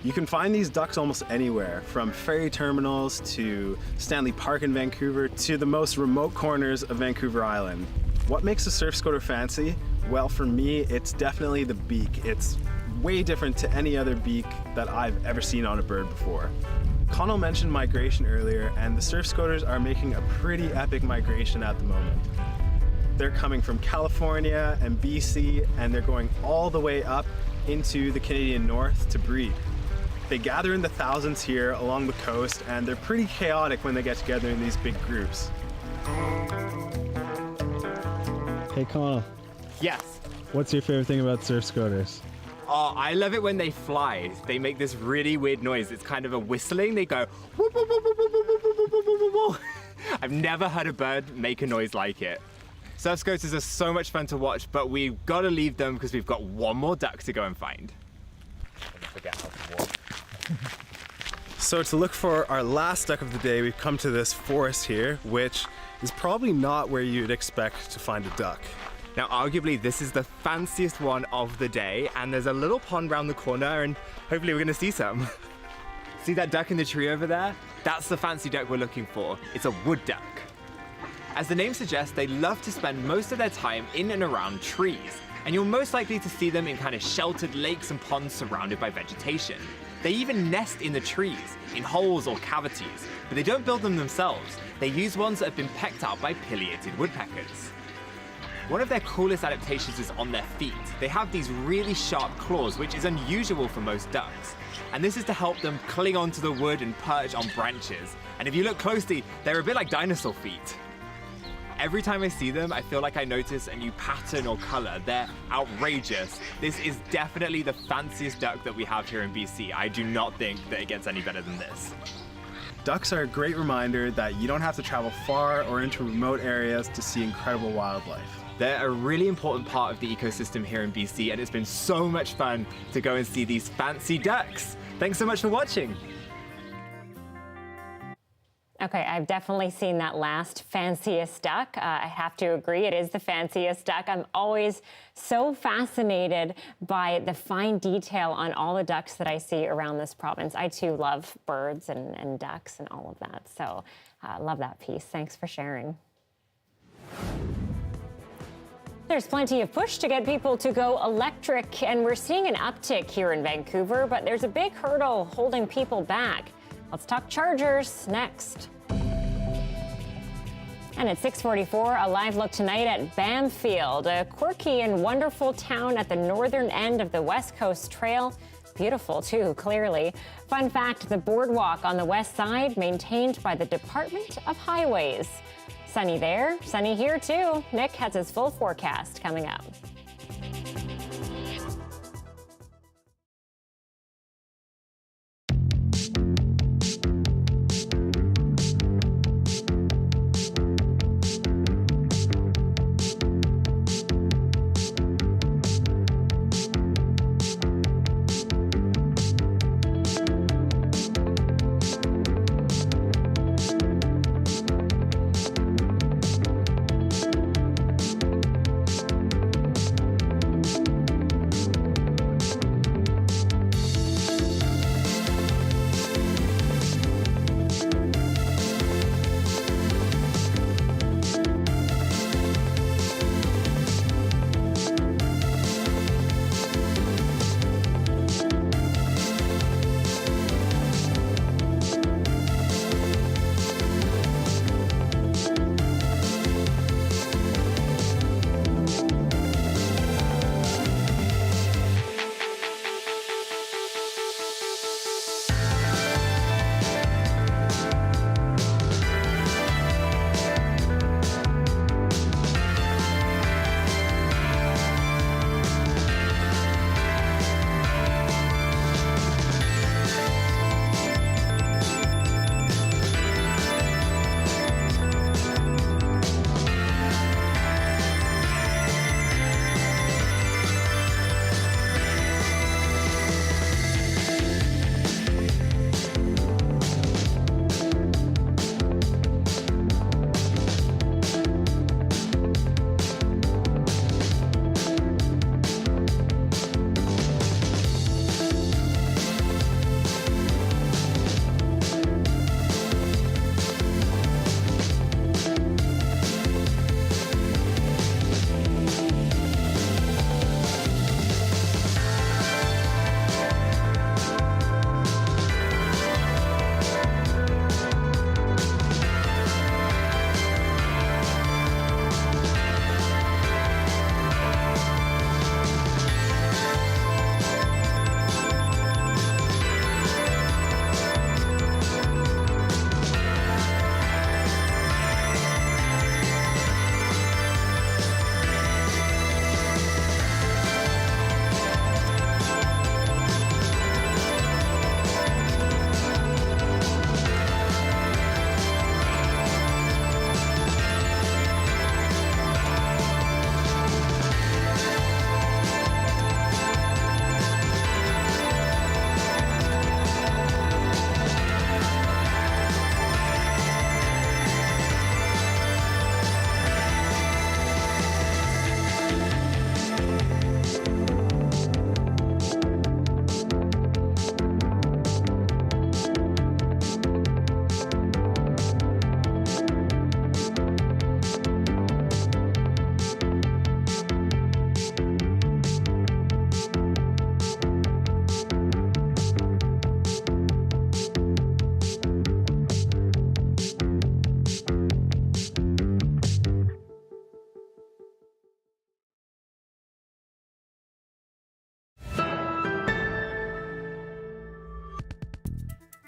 You can find these ducks almost anywhere, from ferry terminals to Stanley Park in Vancouver to the most remote corners of Vancouver Island. What makes a surf scoter fancy? Well, for me, it's definitely the beak. It's way different to any other beak that I've ever seen on a bird before. Connell mentioned migration earlier, and the surf scoters are making a pretty epic migration at the moment. They're coming from California and BC, and they're going all the way up into the Canadian North to breed. They gather in the thousands here along the coast, and they're pretty chaotic when they get together in these big groups. Hey Connell. Yes. What's your favorite thing about surf scoters? Oh, I love it when they fly. They make this really weird noise. It's kind of a whistling. They go whoop, whoop, whoop, whoop, whoop, whoop, whoop, whoop, whoop. I've never heard a bird make a noise like it. Surf scoters are so much fun to watch, but we've got to leave them because we've got one more duck to go and find. Forget how to walk. So to look for our last duck of the day, we've come to this forest here, which is probably not where you'd expect to find a duck. Now, arguably, this is the fanciest one of the day, and there's a little pond around the corner, and hopefully we're gonna see some. See that duck in the tree over there? That's the fancy duck we're looking for. It's a wood duck. As the name suggests, they love to spend most of their time in and around trees, and you're most likely to see them in kind of sheltered lakes and ponds surrounded by vegetation. They even nest in the trees, in holes or cavities, but they don't build them themselves. They use ones that have been pecked out by pileated woodpeckers. One of their coolest adaptations is on their feet. They have these really sharp claws, which is unusual for most ducks. And this is to help them cling onto the wood and perch on branches. And if you look closely, they're a bit like dinosaur feet. Every time I see them, I feel like I notice a new pattern or color. They're outrageous. This is definitely the fanciest duck that we have here in BC. I do not think that it gets any better than this. Ducks are a great reminder that you don't have to travel far or into remote areas to see incredible wildlife. They're a really important part of the ecosystem here in BC, and it's been so much fun to go and see these fancy ducks. Thanks so much for watching. Okay, I've definitely seen that last fanciest duck. I have to agree, it is the fanciest duck. I'm always so fascinated by the fine detail on all the ducks that I see around this province. I too love birds and ducks and all of that. So love that piece. Thanks for sharing. There's plenty of push to get people to go electric, and we're seeing an uptick here in Vancouver, but there's a big hurdle holding people back. Let's talk chargers next. And at 6:44, a live look tonight at Bamfield, a quirky and wonderful town at the northern end of the West Coast Trail. Beautiful, too, clearly. Fun fact, the boardwalk on the west side maintained by the Department of Highways. Sunny there, sunny here, too. Nick has his full forecast coming up.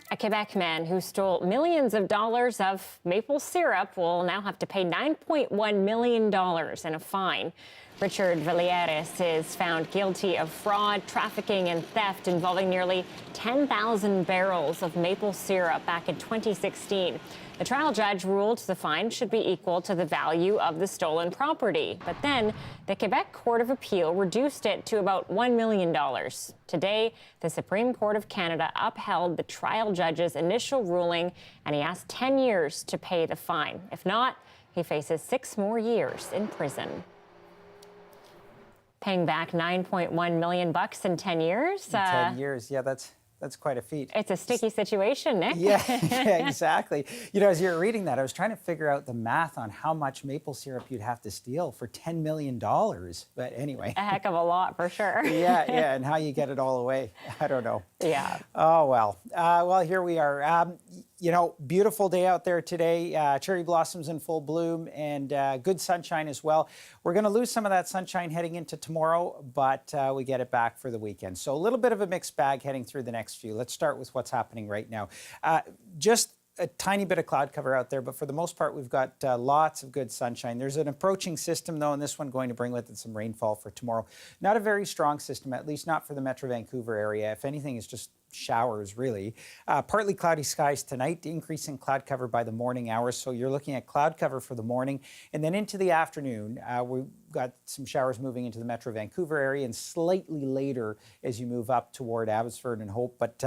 A Quebec man who stole millions of dollars of maple syrup will now have to pay $9.1 million in a fine. Richard Villieres is found guilty of fraud, trafficking, and theft involving nearly 10,000 barrels of maple syrup back in 2016. The trial judge ruled the fine should be equal to the value of the stolen property. But then the Quebec Court of Appeal reduced it to about $1 million. Today, the Supreme Court of Canada upheld the trial judge's initial ruling, and he asked 10 years to pay the fine. If not, he faces 6 more years in prison. Paying back $9.1 million in 10 years. 10 years, yeah, that's quite a feat. It's a sticky situation, Nick. Yeah, exactly. You know, as you were reading that, I was trying to figure out the math on how much maple syrup you'd have to steal for $10 million. But anyway. A heck of a lot, for sure. yeah, and how you get it all away, I don't know. Yeah. Oh, well. Well, here we are. You know, beautiful day out there today. Cherry blossoms in full bloom and good sunshine as well. We're going to lose some of that sunshine heading into tomorrow, but we get it back for the weekend. So a little bit of a mixed bag heading through the next few. Let's start with what's happening right now. Just a tiny bit of cloud cover out there, but for the most part, we've got lots of good sunshine. There's an approaching system, though, and this one going to bring with it some rainfall for tomorrow. Not a very strong system, at least not for the Metro Vancouver area. If anything, it's just showers, really. Partly cloudy skies tonight, increasing cloud cover by the morning hours. So you're looking at cloud cover for the morning. And then into the afternoon, we've got some showers moving into the Metro Vancouver area and slightly later as you move up toward Abbotsford and Hope. But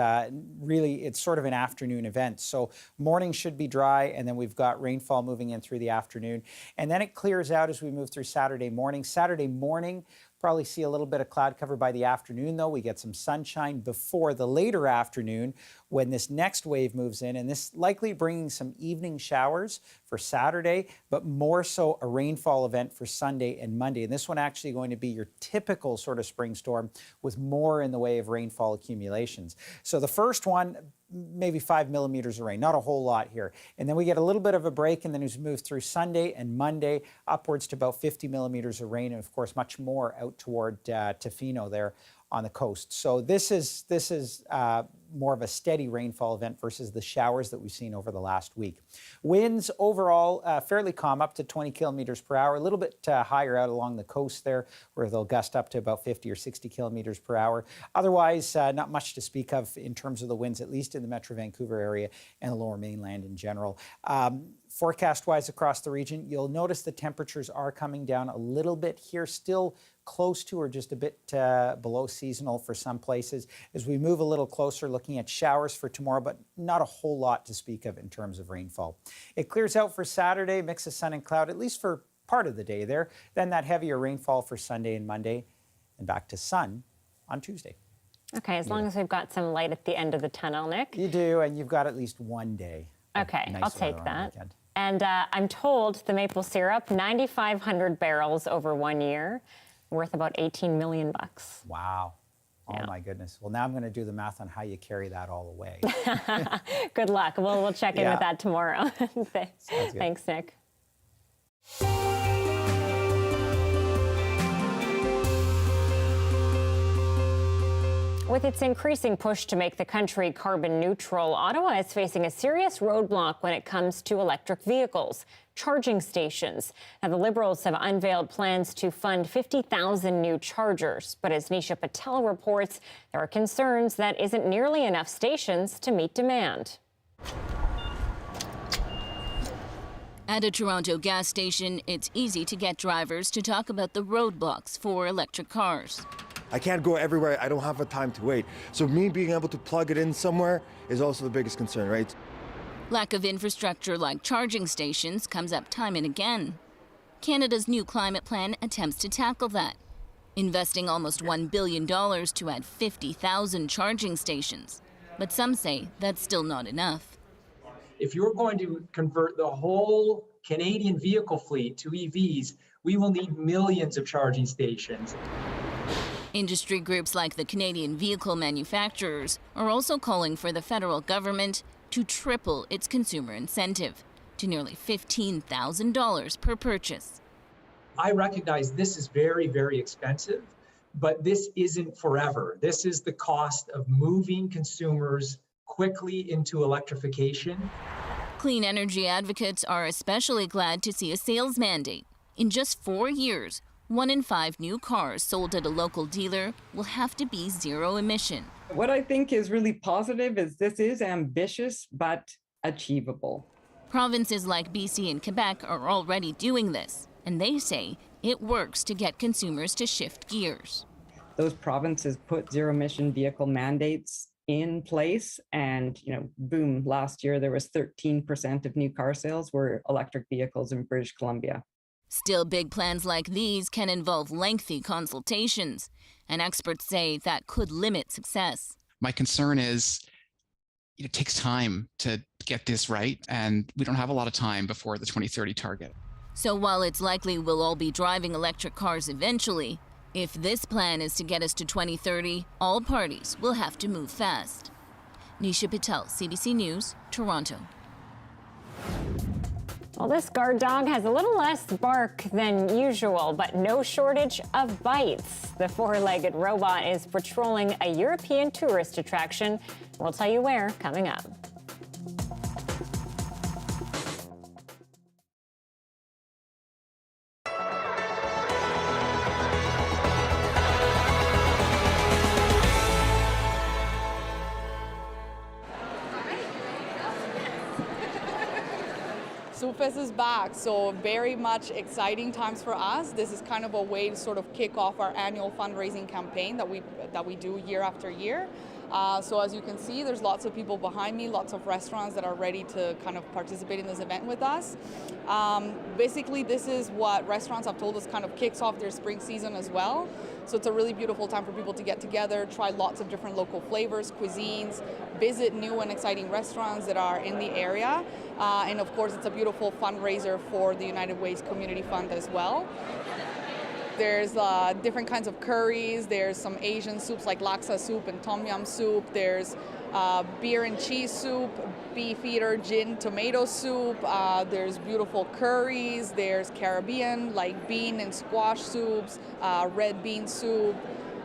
really, it's sort of an afternoon event. So morning should be dry, and then we've got rainfall moving in through the afternoon. And then it clears out as we move through Saturday morning. Saturday morning, probably see a little bit of cloud cover by the afternoon, though. We get some sunshine before the later afternoon when this next wave moves in, and this likely bringing some evening showers for Saturday, but more so a rainfall event for Sunday and Monday. And this one actually going to be your typical sort of spring storm with more in the way of rainfall accumulations. So the first one, maybe 5 millimeters of rain, not a whole lot here. And then we get a little bit of a break, and then as we move through Sunday and Monday, upwards to about 50 millimeters of rain, and of course much more out toward Tofino there on the coast. So this is more of a steady rainfall event versus the showers that we've seen over the last week. Winds overall fairly calm, up to 20 kilometers per hour, a little bit higher out along the coast there, where they'll gust up to about 50 or 60 kilometers per hour. Otherwise, not much to speak of in terms of the winds, at least in the Metro Vancouver area and the Lower Mainland in general. Forecast-wise across the region, you'll notice the temperatures are coming down a little bit here, still close to or just a bit below seasonal for some places. As we move a little closer, looking at showers for tomorrow, but not a whole lot to speak of in terms of rainfall. It clears out for Saturday, mix of sun and cloud, at least for part of the day there. Then that heavier rainfall for Sunday and Monday, and back to sun on Tuesday. Okay, as long as we've got some light at the end of the tunnel, Nick. You do, and you've got at least one day. Okay, Nice I'll take weather on the that. weekend. And I'm told the maple syrup, 9,500 barrels over 1 year, worth about $18 million. Wow. Oh, Yeah. my goodness. Well, now I'm going to do the math on how you carry that all away. Good luck. We'll check in Yeah. with that tomorrow. Sounds good. Thanks, Nick. With its increasing push to make the country carbon neutral, Ottawa is facing a serious roadblock when it comes to electric vehicles, charging stations. Now, the Liberals have unveiled plans to fund 50,000 new chargers. But as Nisha Patel reports, there are concerns that isn't nearly enough stations to meet demand. At a Toronto gas station, it's easy to get drivers to talk about the roadblocks for electric cars. I can't go everywhere. I don't have the time to wait. So me being able to plug it in somewhere is also the biggest concern, right? Lack of infrastructure like charging stations comes up time and again. Canada's new climate plan attempts to tackle that, investing almost $1 billion to add 50,000 charging stations. But some say that's still not enough. If you're going to convert the whole Canadian vehicle fleet to EVs, we will need millions of charging stations. Industry groups like the Canadian Vehicle Manufacturers are also calling for the federal government to triple its consumer incentive to nearly $15,000 per purchase. I recognize this is very, very expensive, but this isn't forever. This is the cost of moving consumers quickly into electrification. Clean energy advocates are especially glad to see a sales mandate. In just 4 years, 1 in 5 new cars sold at a local dealer will have to be zero emission. What I think is really positive is this is ambitious but achievable. Provinces like BC and Quebec are already doing this, and they say it works to get consumers to shift gears. Those provinces put zero-emission vehicle mandates in place, and boom, last year there was 13% of new car sales were electric vehicles in British Columbia. Still, big plans like these can involve lengthy consultations, and experts say that could limit success. My concern is it takes time to get this right, and we don't have a lot of time before the 2030 target. So while it's likely we'll all be driving electric cars eventually, if this plan is to get us to 2030, all parties will have to move fast. Nisha Patel, CBC News, Toronto. Well, this guard dog has a little less bark than usual, but no shortage of bites. The four-legged robot is patrolling a European tourist attraction. We'll tell you where coming up. Fest is back, so very much exciting times for us. This is kind of a way to sort of kick off our annual fundraising campaign that we do year after year. So as you can see, there's lots of people behind me, lots of restaurants that are ready to kind of participate in this event with us. Basically, this is what restaurants have told us kind of kicks off their spring season as well. So it's a really beautiful time for people to get together, try lots of different local flavors, cuisines, visit new and exciting restaurants that are in the area. And of course, it's a beautiful fundraiser for the United Way's Community Fund as well. There's different kinds of curries. There's some Asian soups like laksa soup and tom yum soup. There's beer and cheese soup, beef eater gin tomato soup. There's beautiful curries. There's Caribbean like bean and squash soups, red bean soup,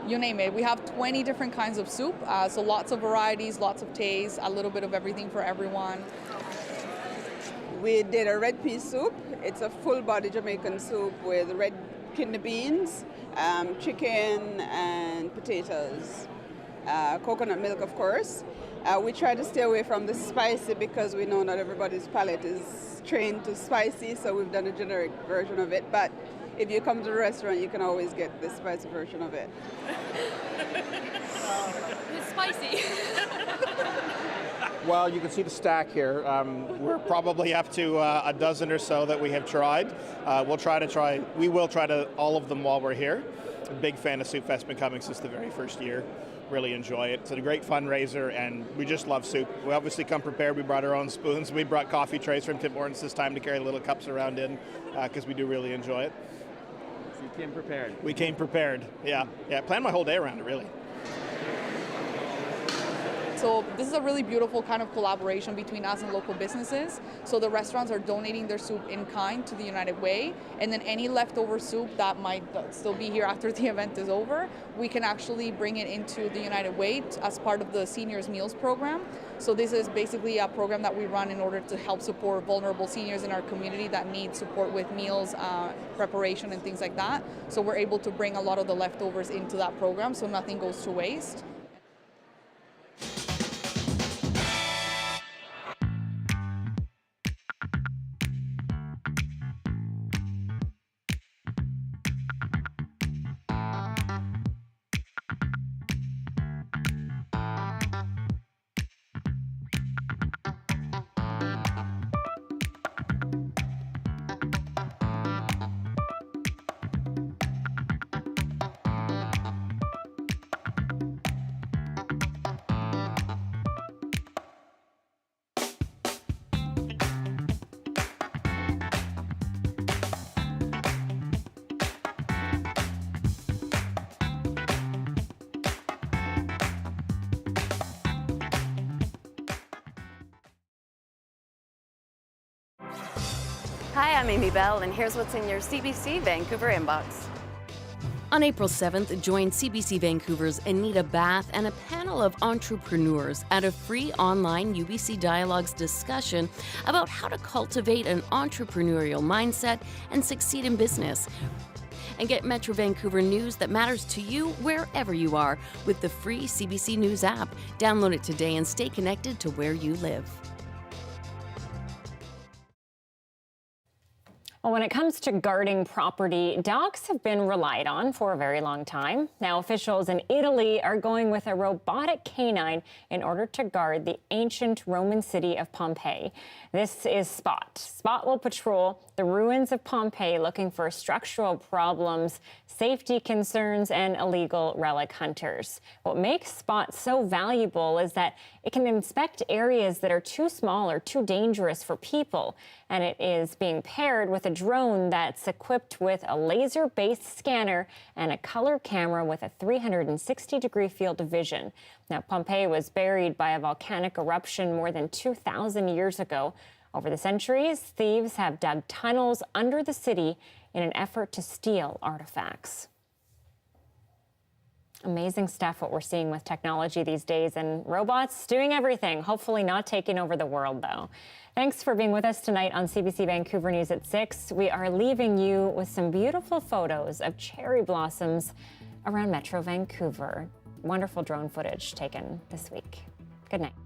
you name it. We have 20 different kinds of soup, so lots of varieties, lots of tastes, a little bit of everything for everyone. We did a red pea soup. It's a full-body Jamaican soup with red kidney beans, chicken and potatoes, coconut milk, of course. We try to stay away from the spicy because we know not everybody's palate is trained to spicy, so we've done a generic version of it. But if you come to the restaurant, you can always get the spicy version of it. It's spicy. Well, you can see the stack here. We're probably up to a dozen or so that we have tried. We will try to all of them while we're here. I'm a big fan of Soup Fest, been coming since the very first year. Really enjoy it. It's a great fundraiser, and we just love soup. We obviously come prepared. We brought our own spoons. We brought coffee trays from Tim Hortons this time to carry little cups around in, because we do really enjoy it. So you came prepared. We came prepared. Yeah. Planned my whole day around it, really. So this is a really beautiful kind of collaboration between us and local businesses. So the restaurants are donating their soup in kind to the United Way, and then any leftover soup that might still be here after the event is over, we can actually bring it into the United Way as part of the Seniors Meals program. So this is basically a program that we run in order to help support vulnerable seniors in our community that need support with meals, preparation and things like that. So we're able to bring a lot of the leftovers into that program so nothing goes to waste. Hi, I'm Amy Bell, and here's what's in your CBC Vancouver inbox. On April 7th, join CBC Vancouver's Anita Bathe and a panel of entrepreneurs at a free online UBC Dialogues discussion about how to cultivate an entrepreneurial mindset and succeed in business. And get Metro Vancouver news that matters to you wherever you are with the free CBC News app. Download it today and stay connected to where you live. Well, when it comes to guarding property, dogs have been relied on for a very long time. Now, officials in Italy are going with a robotic canine in order to guard the ancient Roman city of Pompeii. This is Spot. Spot will patrol the ruins of Pompeii looking for structural problems, safety concerns, and illegal relic hunters. What makes Spot so valuable is that it can inspect areas that are too small or too dangerous for people, and it is being paired with a drone that's equipped with a laser-based scanner and a color camera with a 360-degree field of vision. Now, Pompeii was buried by a volcanic eruption more than 2,000 years ago. Over the centuries, thieves have dug tunnels under the city in an effort to steal artifacts. Amazing stuff what we're seeing with technology these days, and robots doing everything, hopefully not taking over the world though. Thanks for being with us tonight on CBC Vancouver News at 6. We are leaving you with some beautiful photos of cherry blossoms around Metro Vancouver. Wonderful drone footage taken this week. Good night.